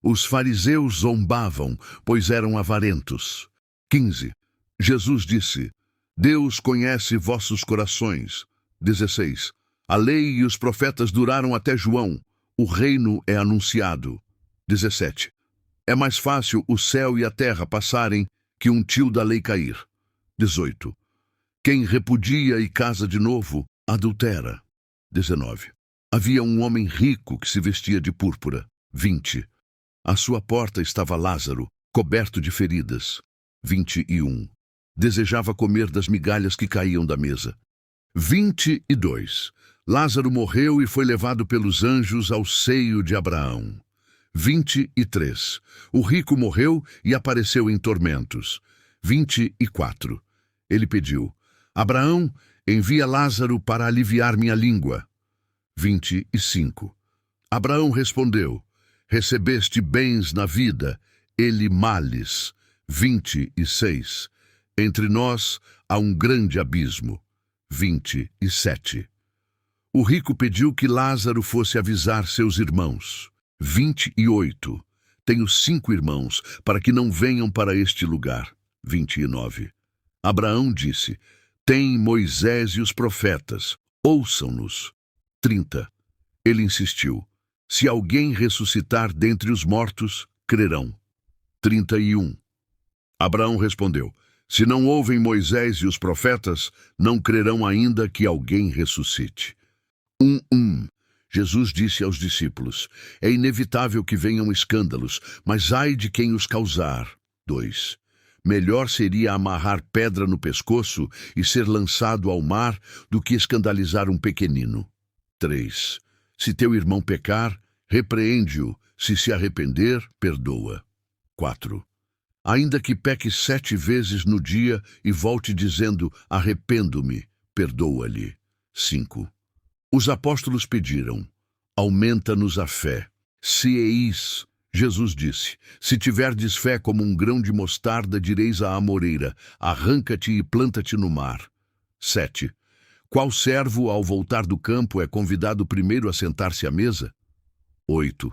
Os fariseus zombavam, pois eram avarentos. 15. Jesus disse: Deus conhece vossos corações. 16. A lei e os profetas duraram até João. O reino é anunciado. 17. É mais fácil o céu e a terra passarem que um tio da lei cair. 18. Quem repudia e casa de novo, adultera. 19. Havia um homem rico que se vestia de púrpura. 20. À sua porta estava Lázaro, coberto de feridas. 21. Desejava comer das migalhas que caíam da mesa. 22. Lázaro morreu e foi levado pelos anjos ao seio de Abraão. 23. O rico morreu e apareceu em tormentos. 24. Ele pediu: Abraão, envia Lázaro para aliviar minha língua. 25. Abraão respondeu: Recebeste bens na vida, ele males. 26. Entre nós há um grande abismo. 27. O rico pediu que Lázaro fosse avisar seus irmãos. 28. Tenho 5 irmãos, para que não venham para este lugar. 29. Abraão disse: Tem Moisés e os profetas, ouçam-nos. 30. Ele insistiu: Se alguém ressuscitar dentre os mortos, crerão. 31. Abraão respondeu: Se não ouvem Moisés e os profetas, não crerão ainda que alguém ressuscite. 1. Jesus disse aos discípulos: É inevitável que venham escândalos, mas ai de quem os causar. 2. Melhor seria amarrar pedra no pescoço e ser lançado ao mar do que escandalizar um pequenino. 3. Se teu irmão pecar, repreende-o. Se arrepender, perdoa. 4. Ainda que peque 7 vezes no dia e volte dizendo: Arrependo-me, perdoa-lhe. 5. Os apóstolos pediram: Aumenta-nos a fé. Se eis, Jesus disse: Se tiverdes fé como um grão de mostarda, direis à amoreira: Arranca-te e planta-te no mar. 7. Qual servo, ao voltar do campo, é convidado primeiro a sentar-se à mesa? 8.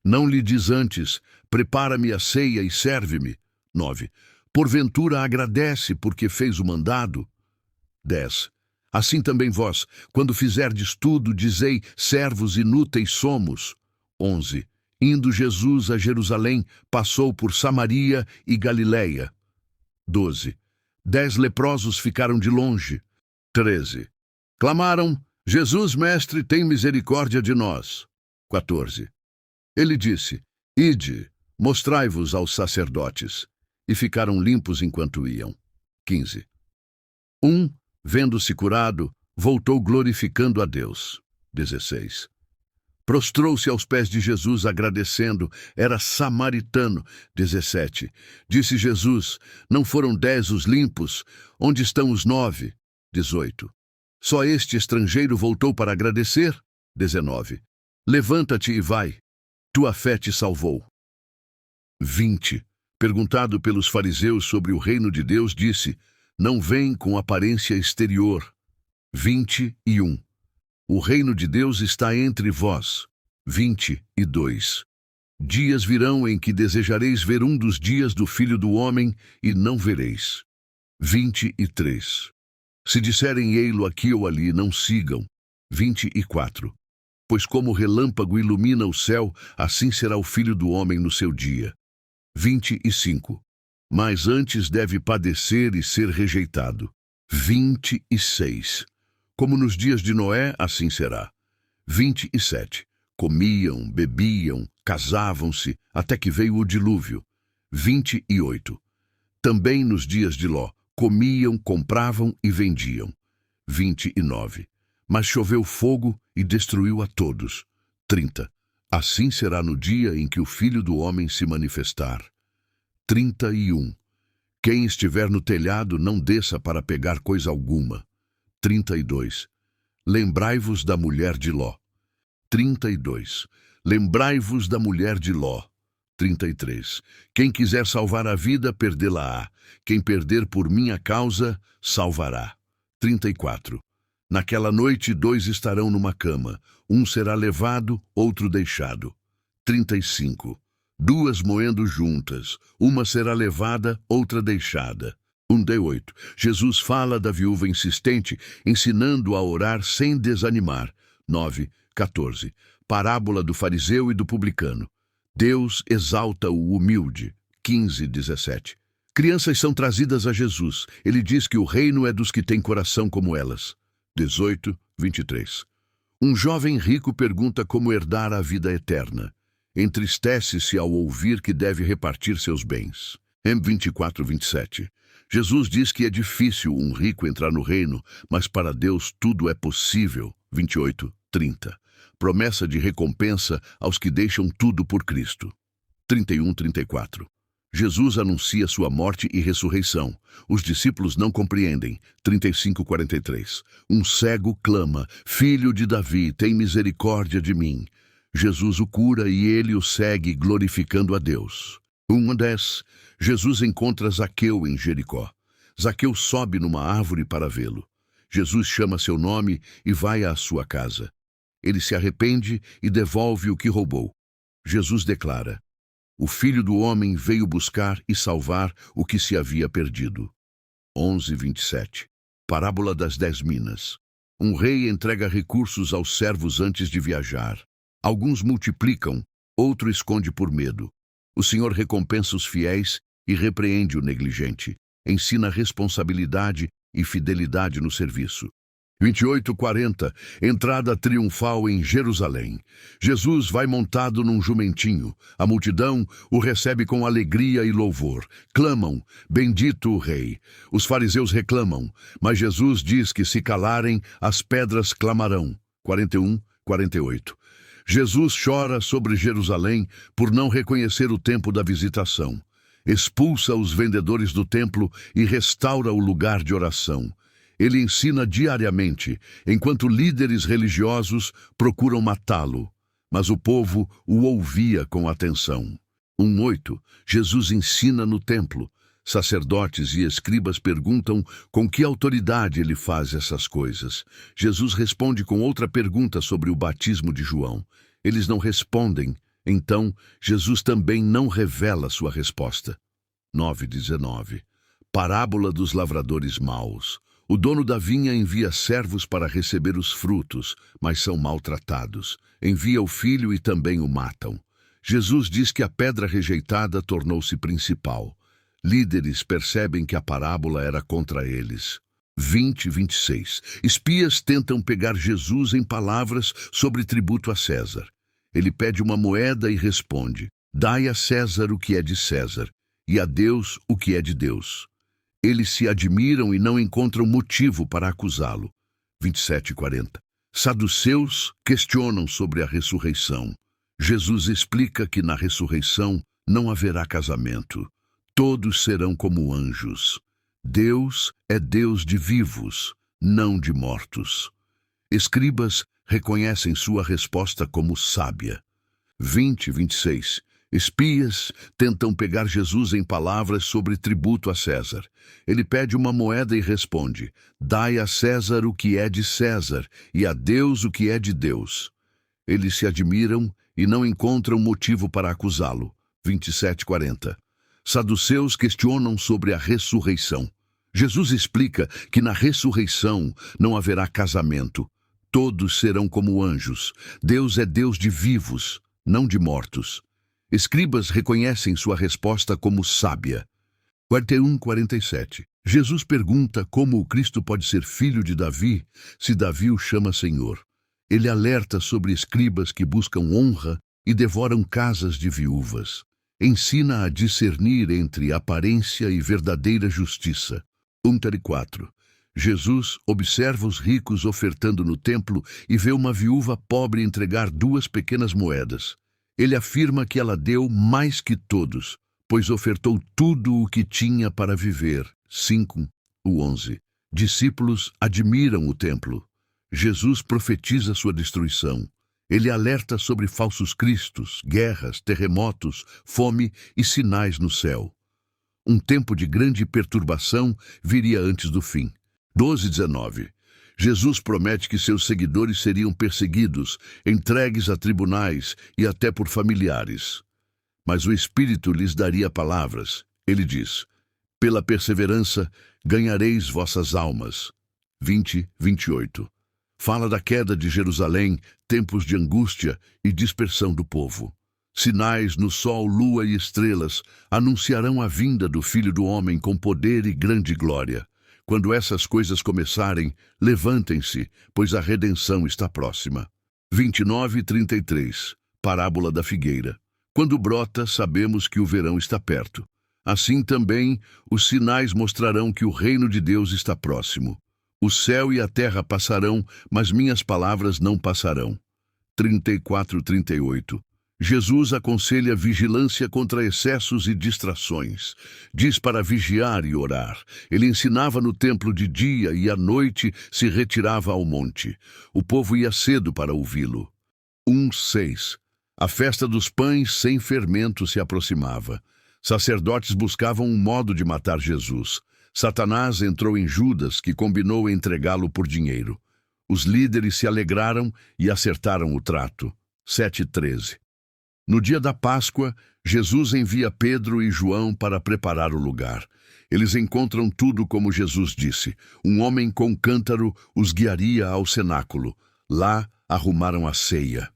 Não lhe diz antes: prepara-me a ceia e serve-me. 9. Porventura agradece porque fez o mandado. 10. Assim também vós, quando fizerdes tudo, dizei: servos inúteis somos. 11. Indo Jesus a Jerusalém, passou por Samaria e Galiléia. 12. 10 leprosos ficaram de longe. 13. Clamaram: Jesus, mestre, tem misericórdia de nós. 14. Ele disse: ide, mostrai-vos aos sacerdotes. E ficaram limpos enquanto iam. 15. Vendo-se curado, voltou glorificando a Deus. 16. Prostrou-se aos pés de Jesus agradecendo, era samaritano. 17. Disse Jesus: não foram 10 os limpos? Onde estão os 9? 18. Só este estrangeiro voltou para agradecer? 19. Levanta-te e vai, tua fé te salvou. 20. Perguntado pelos fariseus sobre o reino de Deus, disse: não vem com aparência exterior. 21. O reino de Deus está entre vós. 22. Dias virão em que desejareis ver um dos dias do Filho do Homem e não vereis. 23. Se disserem ei-lo aqui ou ali, não sigam. 24. Pois como o relâmpago ilumina o céu, assim será o Filho do Homem no seu dia. 25. Mas antes deve padecer e ser rejeitado. 26. Como nos dias de Noé, assim será. 27. Comiam, bebiam, casavam-se, até que veio o dilúvio. 28. Também nos dias de Ló, comiam, compravam e vendiam. 29. Mas choveu fogo e destruiu a todos. 30. Assim será no dia em que o Filho do Homem se manifestar. 31. Quem estiver no telhado não desça para pegar coisa alguma. 32. Lembrai-vos da mulher de Ló. 32. Lembrai-vos da mulher de Ló. 33. Quem quiser salvar a vida, perdê-la-á. Quem perder por minha causa, salvará. 34. Naquela noite 2 estarão numa cama. Um será levado, outro deixado. 35. 2 moendo juntas. Uma será levada, outra deixada. 1:8. Jesus fala da viúva insistente, ensinando a orar sem desanimar. 9:14. Parábola do fariseu e do publicano. Deus exalta o humilde. 15:17. Crianças são trazidas a Jesus. Ele diz que o reino é dos que têm coração como elas. 18:23. Um jovem rico pergunta como herdar a vida eterna. Entristece-se ao ouvir que deve repartir seus bens. Em 24:27. Jesus diz que é difícil um rico entrar no reino, mas para Deus tudo é possível. 28:30. Promessa de recompensa aos que deixam tudo por Cristo. 31:34. Jesus anuncia sua morte e ressurreição. Os discípulos não compreendem. 35:43. Um cego clama: Filho de Davi, tem misericórdia de mim. Jesus o cura e ele o segue glorificando a Deus. 1:10. Jesus encontra Zaqueu em Jericó. Zaqueu sobe numa árvore para vê-lo. Jesus chama seu nome e vai à sua casa. Ele se arrepende e devolve o que roubou. Jesus declara: o Filho do Homem veio buscar e salvar o que se havia perdido. 11:27. Parábola das 10 minas. Um rei entrega recursos aos servos antes de viajar. Alguns multiplicam, outro esconde por medo. O Senhor recompensa os fiéis e repreende o negligente. Ensina responsabilidade e fidelidade no serviço. 28:40. Entrada triunfal em Jerusalém. Jesus vai montado num jumentinho. A multidão o recebe com alegria e louvor. Clamam: bendito o Rei. Os fariseus reclamam, mas Jesus diz que se calarem, as pedras clamarão. 41:48. Jesus chora sobre Jerusalém por não reconhecer o tempo da visitação. Expulsa os vendedores do templo e restaura o lugar de oração. Ele ensina diariamente, enquanto líderes religiosos procuram matá-lo, mas o povo o ouvia com atenção. 1:8. Jesus ensina no templo. Sacerdotes e escribas perguntam com que autoridade ele faz essas coisas. Jesus responde com outra pergunta sobre o batismo de João. Eles não respondem, Então, Jesus também não revela sua resposta. 9:19. Parábola dos lavradores maus. O dono da vinha envia servos para receber os frutos, mas são maltratados. Envia o filho e também o matam. Jesus diz que a pedra rejeitada tornou-se principal. Líderes percebem que a parábola era contra eles. 20:26. Espias tentam pegar Jesus em palavras sobre tributo a César. Ele pede uma moeda e responde: dai a César o que é de César, e a Deus o que é de Deus. Eles se admiram e não encontram motivo para acusá-lo. 27:40. Saduceus questionam sobre a ressurreição. Jesus explica que na ressurreição não haverá casamento. Todos serão como anjos. Deus é Deus de vivos, não de mortos. Escribas reconhecem sua resposta como sábia. 20:26. Espias tentam pegar Jesus em palavras sobre tributo a César. Ele pede uma moeda e responde: dai a César o que é de César, e a Deus o que é de Deus. Eles se admiram e não encontram motivo para acusá-lo. 27:40. Saduceus questionam sobre a ressurreição. Jesus explica que na ressurreição não haverá casamento. Todos serão como anjos. Deus é Deus de vivos, não de mortos. Escribas reconhecem sua resposta como sábia. 41:47. Jesus pergunta como o Cristo pode ser filho de Davi, se Davi o chama Senhor. Ele alerta sobre escribas que buscam honra e devoram casas de viúvas. Ensina a discernir entre aparência e verdadeira justiça. 1:4. Jesus observa os ricos ofertando no templo e vê uma viúva pobre entregar 2 pequenas moedas. Ele afirma que ela deu mais que todos, pois ofertou tudo o que tinha para viver. 5:11. Discípulos admiram o templo. Jesus profetiza sua destruição. Ele alerta sobre falsos cristos, guerras, terremotos, fome e sinais no céu. Um tempo de grande perturbação viria antes do fim. 12:19. Jesus promete que seus seguidores seriam perseguidos, entregues a tribunais e até por familiares. Mas o Espírito lhes daria palavras. Ele diz: pela perseverança ganhareis vossas almas. 20:28. Fala da queda de Jerusalém, tempos de angústia e dispersão do povo. Sinais no sol, lua e estrelas anunciarão a vinda do Filho do Homem com poder e grande glória. Quando essas coisas começarem, levantem-se, pois a redenção está próxima. 29:33. Parábola da figueira. Quando brota, sabemos que o verão está perto. Assim também, os sinais mostrarão que o reino de Deus está próximo. O céu e a terra passarão, mas minhas palavras não passarão. 34:38. Jesus aconselha vigilância contra excessos e distrações. Diz para vigiar e orar. Ele ensinava no templo de dia e à noite se retirava ao monte. O povo ia cedo para ouvi-lo. 1:6. A festa dos pães sem fermento se aproximava. Sacerdotes buscavam um modo de matar Jesus. Satanás entrou em Judas, que combinou entregá-lo por dinheiro. Os líderes se alegraram e acertaram o trato. 7:13. No dia da Páscoa, Jesus envia Pedro e João para preparar o lugar. Eles encontram tudo como Jesus disse. Um homem com cântaro os guiaria ao cenáculo. Lá arrumaram a ceia.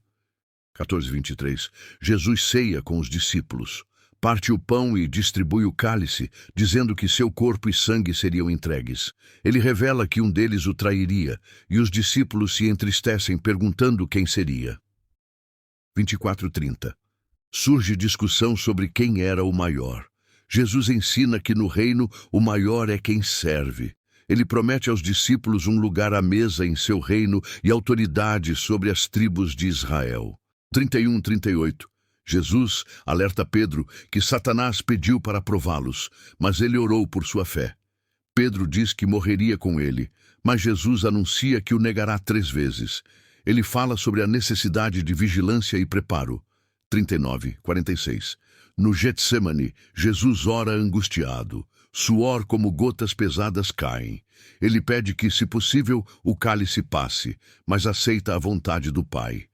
14:23. Jesus ceia com os discípulos. Parte o pão e distribui o cálice, dizendo que seu corpo e sangue seriam entregues. Ele revela que um deles o trairia, e os discípulos se entristecem perguntando quem seria. 24:30. Surge discussão sobre quem era o maior. Jesus ensina que no reino o maior é quem serve. Ele promete aos discípulos um lugar à mesa em seu reino e autoridade sobre as tribos de Israel. 31:38. Jesus alerta Pedro que Satanás pediu para prová-los, mas ele orou por sua fé. Pedro diz que morreria com ele, mas Jesus anuncia que o negará 3 vezes. Ele fala sobre a necessidade de vigilância e preparo. 39:46. No Getsemane, Jesus ora angustiado. Suor como gotas pesadas caem. Ele pede que, se possível, o cálice passe, mas aceita a vontade do Pai.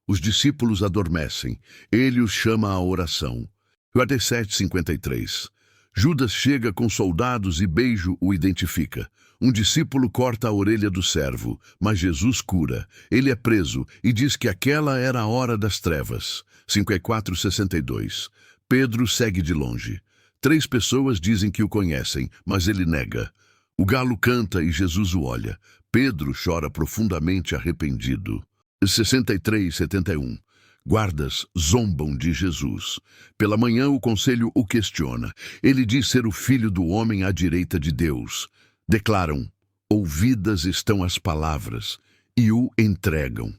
Os discípulos adormecem. Ele os chama à oração. 47:53. Judas chega com soldados e Beijo o identifica. Um discípulo corta a orelha do servo, mas Jesus cura. Ele é preso e diz que aquela era a hora das trevas. 54:62. Pedro segue de longe. 3 pessoas dizem que o conhecem, mas ele nega. O galo canta e Jesus o olha. Pedro chora profundamente arrependido. 63:71. Guardas zombam de Jesus. Pela manhã o conselho o questiona. Ele diz ser o filho do homem à direita de Deus. Declaram: ouvidas estão as palavras, e o entregam.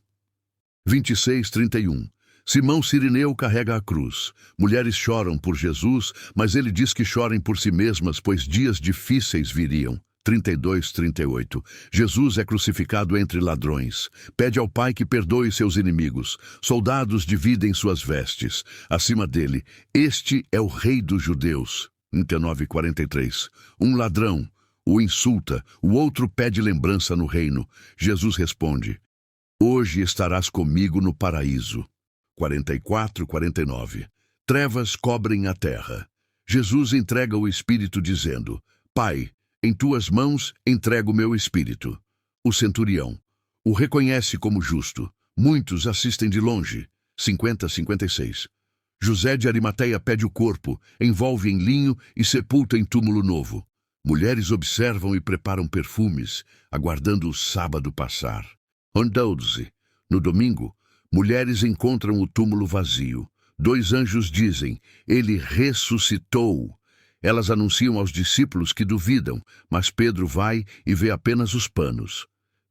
26:31. Simão Cirineu carrega a cruz. Mulheres choram por Jesus, mas ele diz que chorem por si mesmas, pois dias difíceis viriam. 32:38. Jesus é crucificado entre ladrões. Pede ao Pai que perdoe seus inimigos. Soldados dividem suas vestes. Acima dele, este é o rei dos judeus. 39:43. Um ladrão o insulta, o outro pede lembrança no reino. Jesus responde: hoje estarás comigo no paraíso. 44:49. Trevas cobrem a terra. Jesus entrega o Espírito dizendo: Pai, em tuas mãos entrego meu espírito. O centurião o reconhece como justo. Muitos assistem de longe. 50:56. José de Arimateia pede o corpo, envolve em linho e sepulta em túmulo novo. Mulheres observam e preparam perfumes, aguardando o sábado passar. 12. No domingo, mulheres encontram o túmulo vazio. 2 anjos dizem: ele ressuscitou. Elas anunciam aos discípulos que duvidam, mas Pedro vai e vê apenas os panos.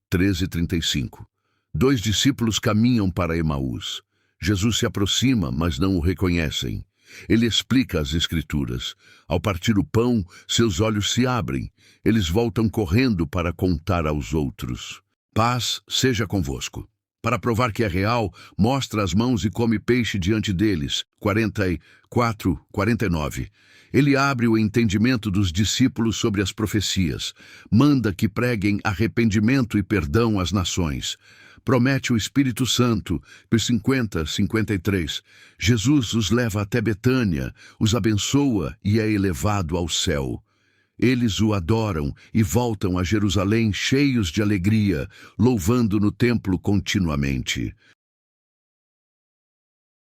13:35. 2 discípulos caminham para Emaús. Jesus se aproxima, mas não o reconhecem. Ele explica as Escrituras. Ao partir o pão, seus olhos se abrem. Eles voltam correndo para contar aos outros. Paz seja convosco. Para provar que é real, mostra as mãos e come peixe diante deles. 44:49. Ele abre o entendimento dos discípulos sobre as profecias. Manda que preguem arrependimento e perdão às nações. Promete o Espírito Santo. 50:53. Jesus os leva até Betânia, os abençoa e é elevado ao céu. Eles o adoram e voltam a Jerusalém cheios de alegria, louvando no templo continuamente.